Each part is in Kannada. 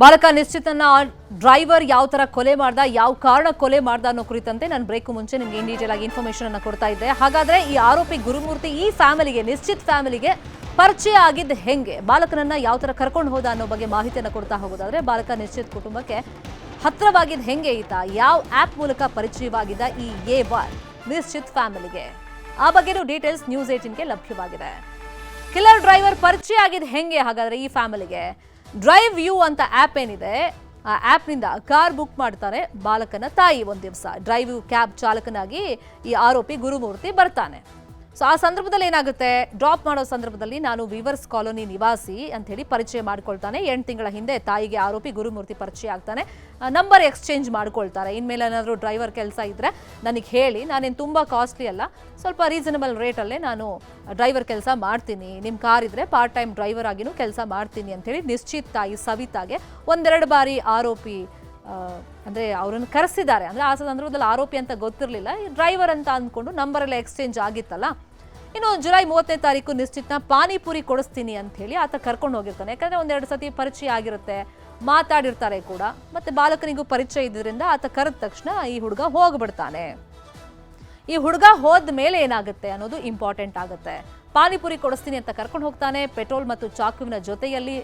ಬಾಲಕ ನಿಶ್ಚಿತನ ಡ್ರೈವರ್ ಯಾವ ತರ ಕೊಲೆ ಮಾಡ್ದ, ಯಾವ ಕಾರಣ ಕೊಲೆ ಮಾಡ್ದ ಅನ್ನೋ ಕುರಿತಂತೆ ನಾನು ಬ್ರೇಕ್ ಮುಂಚೆ ನಿಮಗೆ ಇನ್ ಡೀಟೇಲ್ ಆಗಿ ಇನ್ಫಾರ್ಮೇಶನ್ ಅನ್ನು ಕೊಡ್ತಾ ಇದ್ದೆ. ಹಾಗಾದ್ರೆ ಈ ಆರೋಪಿ ಗುರುಮೂರ್ತಿ ಈ ಫ್ಯಾಮಿಲಿಗೆ, ನಿಶ್ಚಿತ್ ಫ್ಯಾಮಿಲಿಗೆ ಪರಿಚಯ ಆಗಿದ್ದು ಹೆಂಗೆ, ಬಾಲಕನನ್ನ ಯಾವ ತರ ಕರ್ಕೊಂಡು ಹೋದ ಅನ್ನೋ ಬಗ್ಗೆ ಮಾಹಿತಿಯನ್ನು ಕೊಡ್ತಾ ಹೋಗೋದಾದ್ರೆ, ಬಾಲಕ ನಿಶ್ಚಿತ್ ಕುಟುಂಬಕ್ಕೆ ಹತ್ರವಾಗಿದ್ದು ಹೆಂಗೆ ಈತ, ಯಾವ ಆಪ್ ಮೂಲಕ ಪರಿಚಯವಾಗಿದ್ದ ಈ A1 ನಿಶ್ಚಿತ್ ಫ್ಯಾಮಿಲಿಗೆ, ಆ ಬಗ್ಗೆನೂ ಡೀಟೇಲ್ಸ್ ನ್ಯೂಸ್ 18ಗೆ ಲಭ್ಯವಾಗಿದೆ. ಕಿಲ್ಲರ್ ಡ್ರೈವರ್ ಪರಿಚಯ ಆಗಿದ್ದು ಹೆಂಗೆ ಹಾಗಾದ್ರೆ ಈ ಫ್ಯಾಮಿಲಿಗೆ, ಡ್ರೈವ್ ಯು ಅಂತ ಆ್ಯಪ್ ಏನಿದೆ, ಆ ಆ್ಯಪ್ನಿಂದ ಕಾರ್ ಬುಕ್ ಮಾಡ್ತಾರೆ ಬಾಲಕನ ತಾಯಿ. ಒಂದು ದಿವಸ ಡ್ರೈವ್ ಯು ಕ್ಯಾಬ್ ಚಾಲಕನಾಗಿ ಈ ಆರೋಪಿ ಗುರುಮೂರ್ತಿ ಬರ್ತಾನೆ. ಸೊ ಆ ಸಂದರ್ಭದಲ್ಲಿ ಏನಾಗುತ್ತೆ, ಡ್ರಾಪ್ ಮಾಡೋ ಸಂದರ್ಭದಲ್ಲಿ ನಾನು ವೀವರ್ಸ್ ಕಾಲೋನಿ ನಿವಾಸಿ ಅಂತ ಹೇಳಿ ಪರಿಚಯ ಮಾಡ್ಕೊಳ್ತಾನೆ. 8 ತಿಂಗಳ ಹಿಂದೆ ತಾಯಿಗೆ ಆರೋಪಿ ಗುರುಮೂರ್ತಿ ಪರಿಚಯ ಆಗ್ತಾನೆ. ನಂಬರ್ ಎಕ್ಸ್ಚೇಂಜ್ ಮಾಡ್ಕೊಳ್ತಾರೆ. ಇನ್ಮೇಲೆ ಏನಾದರೂ ಡ್ರೈವರ್ ಕೆಲಸ ಇದ್ದರೆ ನನಗೆ ಹೇಳಿ, ನಾನೇನು ತುಂಬ ಕಾಸ್ಟ್ಲಿ ಅಲ್ಲ, ಸ್ವಲ್ಪ ರೀಸನಬಲ್ ರೇಟಲ್ಲೇ ನಾನು ಡ್ರೈವರ್ ಕೆಲಸ ಮಾಡ್ತೀನಿ, ನಿಮ್ಮ ಕಾರ್ ಇದ್ದರೆ ಪಾರ್ಟ್ ಟೈಮ್ ಡ್ರೈವರ್ ಆಗಿನೂ ಕೆಲಸ ಮಾಡ್ತೀನಿ ಅಂಥೇಳಿ ನಿಶ್ಚಿತ್ ತಾಯಿ ಸವಿತಾಗೆ ಒಂದೆರಡು ಬಾರಿ ಆರೋಪಿ ಅಂದರೆ ಅವರನ್ನು ಕರೆಸಿದ್ದಾರೆ. ಅಂದರೆ ಆ ಸಂದರ್ಭದಲ್ಲಿ ಆರೋಪಿ ಅಂತ ಗೊತ್ತಿರಲಿಲ್ಲ, ಡ್ರೈವರ್ ಅಂತ ಅಂದ್ಕೊಂಡು ನಂಬರೆಲ್ಲ ಎಕ್ಸ್ಚೇಂಜ್ ಆಗಿತ್ತಲ್ಲ. ಇನ್ನು ಜುಲೈ 30ನೇ ತಾರೀಕು ನಿಶ್ಚಿತ್ನ ಪಾನಿಪುರಿ ಕೊಡಿಸ್ತೀನಿ ಅಂತ ಹೇಳಿ ಆತ ಕರ್ಕೊಂಡು ಹೋಗಿರ್ತಾನೆ. ಯಾಕಂದರೆ ಒಂದೆರಡು ಸತಿ ಪರಿಚಯ ಆಗಿರುತ್ತೆ, ಮಾತಾಡಿರ್ತಾರೆ ಕೂಡ, ಮತ್ತು ಬಾಲಕನಿಗೂ ಪರಿಚಯ ಇದ್ರಿಂದ ಆತ ಕರೆದ ತಕ್ಷಣ ಈ ಹುಡುಗ ಹೋಗ್ಬಿಡ್ತಾನೆ. ಈ ಹುಡುಗ ಹೋದ ಮೇಲೆ ಏನಾಗುತ್ತೆ ಅನ್ನೋದು ಇಂಪಾರ್ಟೆಂಟ್ ಆಗುತ್ತೆ. ಪಾನಿಪುರಿ ಕೊಡಿಸ್ತೀನಿ ಅಂತ ಕರ್ಕೊಂಡು ಹೋಗ್ತಾನೆ. ಪೆಟ್ರೋಲ್ ಮತ್ತು ಚಾಕುವಿನ ಜೊತೆಯಲ್ಲಿ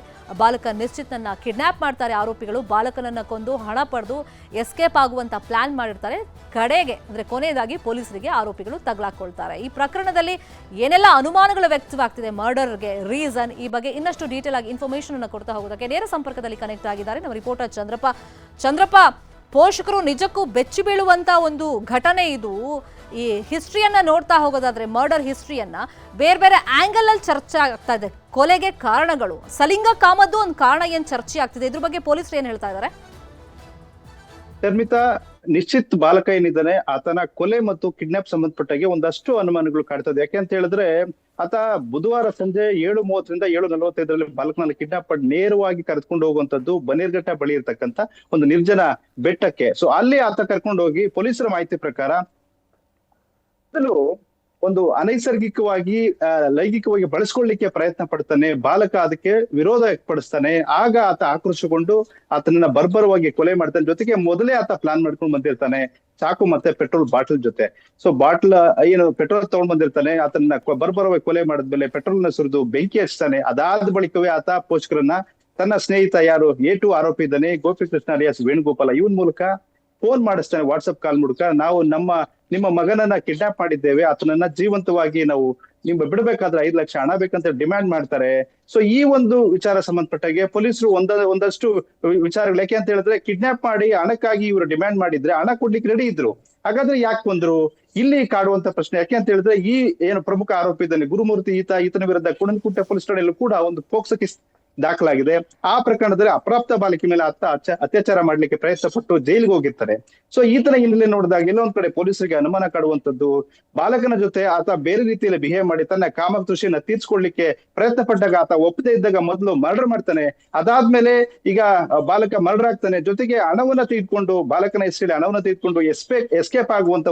ಬಾಲಕ ನಿಶ್ಚಿತ್ನನ್ನ ಕಿಡ್ನಾಪ್ ಮಾಡ್ತಾರೆ ಆರೋಪಿಗಳು. ಬಾಲಕನನ್ನ ಕೊಂದು ಹಣ ಪಡೆದು ಎಸ್ಕೇಪ್ ಆಗುವಂತ ಪ್ಲಾನ್ ಮಾಡಿರ್ತಾರೆ. ಕಡೆಗೆ ಅಂದ್ರೆ ಕೊನೆಯದಾಗಿ ಪೊಲೀಸರಿಗೆ ಆರೋಪಿಗಳು ತಗಲಾಕೊಳ್ತಾರೆ. ಈ ಪ್ರಕರಣದಲ್ಲಿ ಏನೆಲ್ಲ ಅನುಮಾನಗಳು ವ್ಯಕ್ತವಾಗ್ತಿದೆ, ಮರ್ಡರ್ಗೆ ರೀಸನ್, ಈ ಬಗ್ಗೆ ಇನ್ನಷ್ಟು ಡೀಟೇಲ್ ಆಗಿ ಇನ್ಫಾರ್ಮೇಶನ್ ಅನ್ನು ಕೊಡ್ತಾ ಹೋಗೋದಕ್ಕೆ ನೇರ ಸಂಪರ್ಕದಲ್ಲಿ ಕನೆಕ್ಟ್ ಆಗಿದ್ದಾರೆ ನಮ್ಮ ರಿಪೋರ್ಟರ್ ಚಂದ್ರಪ್ಪ. ಪೋಷಕರು ನಿಜಕ್ಕೂ ಬೆಚ್ಚಿ ಬೀಳುವಂತ ಒಂದು ಘಟನೆ ಇದು. ಈ ಹಿಸ್ಟ್ರಿಯನ್ನ ನೋಡ್ತಾ ಹೋಗೋದಾದ್ರೆ, ಮರ್ಡರ್ ಹಿಸ್ಟ್ರಿಯನ್ನ ಬೇರೆ ಬೇರೆ ಆಂಗಲ್ ಅಲ್ಲಿ ಚರ್ಚೆ ಆಗ್ತಾ ಇದೆ. ಕೊಲೆಗೆ ಕಾರಣಗಳು, ಸಲಿಂಗ ಕಾಮದ್ದು ಒಂದು ಕಾರಣ ಏನ್ ಚರ್ಚೆ ಆಗ್ತಿದೆ, ಇದ್ರ ಬಗ್ಗೆ ಪೊಲೀಸರು ಏನ್ ಹೇಳ್ತಾ ಇದ್ದಾರೆ? ಶರ್ಮಿತಾ, ನಿಶ್ಚಿತ್ ಬಾಲಕ ಏನಿದ್ದಾನೆ ಆತನ ಕೊಲೆ ಮತ್ತು ಕಿಡ್ನಾಪ್ ಸಂಬಂಧಪಟ್ಟಾಗೆ ಒಂದಷ್ಟು ಅನುಮಾನಗಳು ಕಾಡ್ತದೆ. ಯಾಕೆಂತ ಹೇಳಿದ್ರೆ, ಆತ ಬುಧವಾರ ಸಂಜೆ 7:30ರಿಂದ 7:45 ಬಾಲಕನನ್ನ ಕಿಡ್ನಾಪ್ ಮಾಡಿ ನೇರವಾಗಿ ಕರೆದುಕೊಂಡು ಹೋಗುವಂತದ್ದು ಬನ್ನೇರ್ಘಟ್ಟ ಬಳಿ ಇರ್ತಕ್ಕಂಥ ಒಂದು ನಿರ್ಜನ ಬೆಟ್ಟಕ್ಕೆ. ಸೊ ಅಲ್ಲಿ ಆತ ಕರ್ಕೊಂಡು ಹೋಗಿ ಪೊಲೀಸರ ಮಾಹಿತಿ ಪ್ರಕಾರ ಒಂದು ಅನೈಸರ್ಗಿಕವಾಗಿ ಲೈಂಗಿಕವಾಗಿ ಬಳಸ್ಕೊಳ್ಳಿಕ್ಕೆ ಪ್ರಯತ್ನ ಪಡ್ತಾನೆ. ಬಾಲಕ ಅದಕ್ಕೆ ವಿರೋಧ ವ್ಯಕ್ತಪಡಿಸ್ತಾನೆ. ಆಗ ಆತ ಆಕ್ರೋಶಗೊಂಡು ಆತನನ್ನ ಬರ್ಬರವಾಗಿ ಕೊಲೆ ಮಾಡ್ತಾನೆ. ಜೊತೆಗೆ ಮೊದಲೇ ಆತ ಪ್ಲಾನ್ ಮಾಡ್ಕೊಂಡು ಬಂದಿರ್ತಾನೆ, ಚಾಕು ಮತ್ತೆ ಪೆಟ್ರೋಲ್ ಬಾಟಲ್ ಜೊತೆ. ಸೊ ಏನು ಪೆಟ್ರೋಲ್ ತಗೊಂಡ್ ಬಂದಿರ್ತಾನೆ, ಆತನ ಬರ್ಬರವಾಗಿ ಕೊಲೆ ಮಾಡಿದ್ಮೇಲೆ ಪೆಟ್ರೋಲ್ ನ ಸುರಿದು ಬೆಂಕಿ ಹಚ್ತಾನೆ. ಅದಾದ ಬಳಿಕವೇ ಆತ ಪೋಷಕರನ್ನ ತನ್ನ ಸ್ನೇಹಿತ ಯಾರು A2 ಆರೋಪಿ ಇದ್ದಾನೆ, ಗೋಪಿಕೃಷ್ಣ ಅಲಿಯಾಸ್ ವೇಣುಗೋಪಾಲ, ಇವನ್ ಮೂಲಕ ಫೋನ್ ಮಾಡಿಸ್ತಾನೆ. ವಾಟ್ಸಪ್ ಕಾಲ್ ಮೂಲಕ, ನಾವು ನಿಮ್ಮ ಮಗನನ್ನ ಕಿಡ್ನಾಪ್ ಮಾಡಿದ್ದೇವೆ, ಆತನನ್ನ ಜೀವಂತವಾಗಿ ನಾವು ಬಿಡಬೇಕಾದ್ರೆ 5 ಲಕ್ಷ ಹಣ ಬೇಕಂತ ಡಿಮ್ಯಾಂಡ್ ಮಾಡ್ತಾರೆ. ಸೊ ಈ ಒಂದು ವಿಚಾರ ಸಂಬಂಧಪಟ್ಟಾಗೆ ಪೊಲೀಸರು ಒಂದಷ್ಟು ವಿಚಾರಗಳು, ಯಾಕೆ ಅಂತ ಹೇಳಿದ್ರೆ, ಕಿಡ್ನಾಪ್ ಮಾಡಿ ಹಣಕ್ಕಾಗಿ ಇವರು ಡಿಮ್ಯಾಂಡ್ ಮಾಡಿದ್ರೆ ಹಣ ಕೊಡ್ಲಿಕ್ಕೆ ರೆಡಿ ಇದ್ರು, ಹಾಗಾದ್ರೆ ಯಾಕೆ ಬಂದ್ರು ಇಲ್ಲಿ ಕಾಡುವಂತ ಪ್ರಶ್ನೆ. ಯಾಕೆ ಅಂತ ಹೇಳಿದ್ರೆ, ಈ ಏನು ಪ್ರಮುಖ ಆರೋಪಿ ಇದ್ದಾನೆ ಗುರುಮೂರ್ತಿ, ಈತನ ವಿರುದ್ಧ ಕುಣನಕುಂಟೆ ಪೊಲೀಸ್ ಠಾಣೆಯಲ್ಲೂ ಕೂಡ ಒಂದು ಪೋಕ್ಸೋ ಕೇಸ್ ದಾಖಲಾಗಿದೆ. ಆ ಪ್ರಕರಣದಲ್ಲಿ ಅಪ್ರಾಪ್ತ ಬಾಲಕಿ ಮೇಲೆ ಅತ್ಯಾಚಾರ ಮಾಡ್ಲಿಕ್ಕೆ ಪ್ರಯತ್ನ ಪಟ್ಟು ಜೈಲಿಗೆ ಹೋಗಿರ್ತಾರೆ. ಸೊ ಈತನ ಹಿನ್ನೆಲೆ ನೋಡಿದಾಗ ಎಲ್ಲೊಂದ್ ಕಡೆ ಪೊಲೀಸರಿಗೆ ಅನುಮಾನ ಕಾಡುವಂತದ್ದು. ಬಾಲಕನ ಜೊತೆ ಆತ ಬೇರೆ ರೀತಿಯಲ್ಲಿ ಬಿಹೇವ್ ಮಾಡಿ ತನ್ನ ಕಾಮತೃಷಿಯನ್ನ ತೀರ್ಸ್ಕೊಳ್ಲಿಕ್ಕೆ ಪ್ರಯತ್ನ ಪಟ್ಟಾಗ ಆತ ಒಪ್ಪದೇ ಇದ್ದಾಗ ಮೊದಲು ಮರ್ಡರ್ ಮಾಡ್ತಾನೆ. ಅದಾದ್ಮೇಲೆ ಈಗ ಬಾಲಕ ಮರ್ಡರ್ ಆಗ್ತಾನೆ. ಜೊತೆಗೆ ಹಣವನ್ನ ತೆಗೆದುಕೊಂಡು, ಬಾಲಕನ ಹೆಸರಲ್ಲಿ ಹಣವನ್ನ ತೆಗೆದುಕೊಂಡು ಎಸ್ಕೇಪ್ ಆಗುವಂತ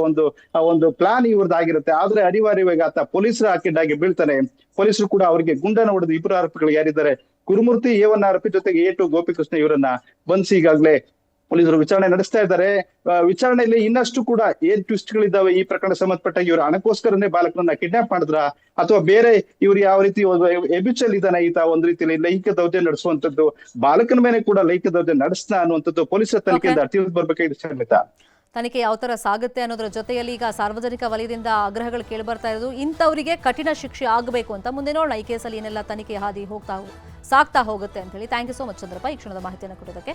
ಒಂದು ಪ್ಲಾನ್ ಇವ್ರದ್ದಾಗಿರುತ್ತೆ. ಆದ್ರೆ ಅನಿವಾರ್ಯವಾಗಿ ಆತ ಪೊಲೀಸರ ಹಾಕಿದ್ದಾಗಿ ಬೀಳ್ತಾನೆ. ಪೊಲೀಸರು ಕೂಡ ಅವರಿಗೆ ಗುಂಡನ್ನು ಹೊಡೆದು ಇಬ್ಬರು ಆರೋಪಿಗಳು ಯಾರಿದ್ದಾರೆ, ಗುರುಮೂರ್ತಿ A1 ಆರೋಪಿ ಜೊತೆಗೆ A2 ಗೋಪಿಕೃಷ್ಣ, ಇವರನ್ನ ಬಂಧಿಸಿ ಈಗಾಗಲೇ ಪೊಲೀಸರು ವಿಚಾರಣೆ ನಡೆಸ್ತಾ ಇದ್ದಾರೆ. ವಿಚಾರಣೆಯಲ್ಲಿ ಇನ್ನಷ್ಟು ಕೂಡ ಏನ್ ಟ್ವಿಸ್ಟ್ ಗಳಿದ್ದಾವೆ ಈ ಪ್ರಕರಣ ಸಂಬಂಧಪಟ್ಟಾಗಿ, ಇವರು ಹಣಕ್ಕೋಸ್ಕರನೇ ಬಾಲಕನನ್ನ ಕಿಡ್ನಾಪ್ ಮಾಡಿದ್ರ ಅಥವಾ ಬೇರೆ ಇವ್ರು ಯಾವ ರೀತಿ ಎಬಿಚಲ್ ಇದಾನೆ ಈತ, ಒಂದ್ ರೀತಿಯಲ್ಲಿ ಲೈಂಗಿಕ ದೌರ್ಜನ್ಯ ನಡೆಸುವಂತದ್ದು, ಬಾಲಕನ ಮೇಲೆ ಕೂಡ ಲೈಂಗಿಕ ದೌರ್ಜನ್ಯ ನಡೆಸ್ತಾ ಅನ್ನುವಂಥದ್ದು ಪೊಲೀಸರ ತನಿಖೆಯಿಂದ ತಿಳಿದು ಬರ್ಬೇಕಾಗಿದೆ. ಶರ್ಮಿತಾ, ತನಿಖೆ ಯಾವ ತರ ಸಾಗುತ್ತೆ ಅನ್ನೋದ್ರ ಜೊತೆಯಲ್ಲಿ ಈಗ ಸಾರ್ವಜನಿಕ ವಲಯದಿಂದ ಆಗ್ರಹಗಳು ಕೇಳಿ ಬರ್ತಾ ಇರೋದು, ಇಂಥವರಿಗೆ ಕಠಿಣ ಶಿಕ್ಷೆ ಆಗಬೇಕು ಅಂತ. ಮುಂದೆ ನೋಡೋಣ ಈ ಕೇಸಲ್ಲಿ ಏನೆಲ್ಲ ತನಿಖೆ ಹಾದಿ ಸಾಗ್ತಾ ಹೋಗುತ್ತೆ ಅಂತ ಹೇಳಿ. Thank you so much Chandrappa, ಈ ಕ್ಷಣದ ಮಾಹಿತಿಯನ್ನು ಕೊಡೋದಕ್ಕೆ.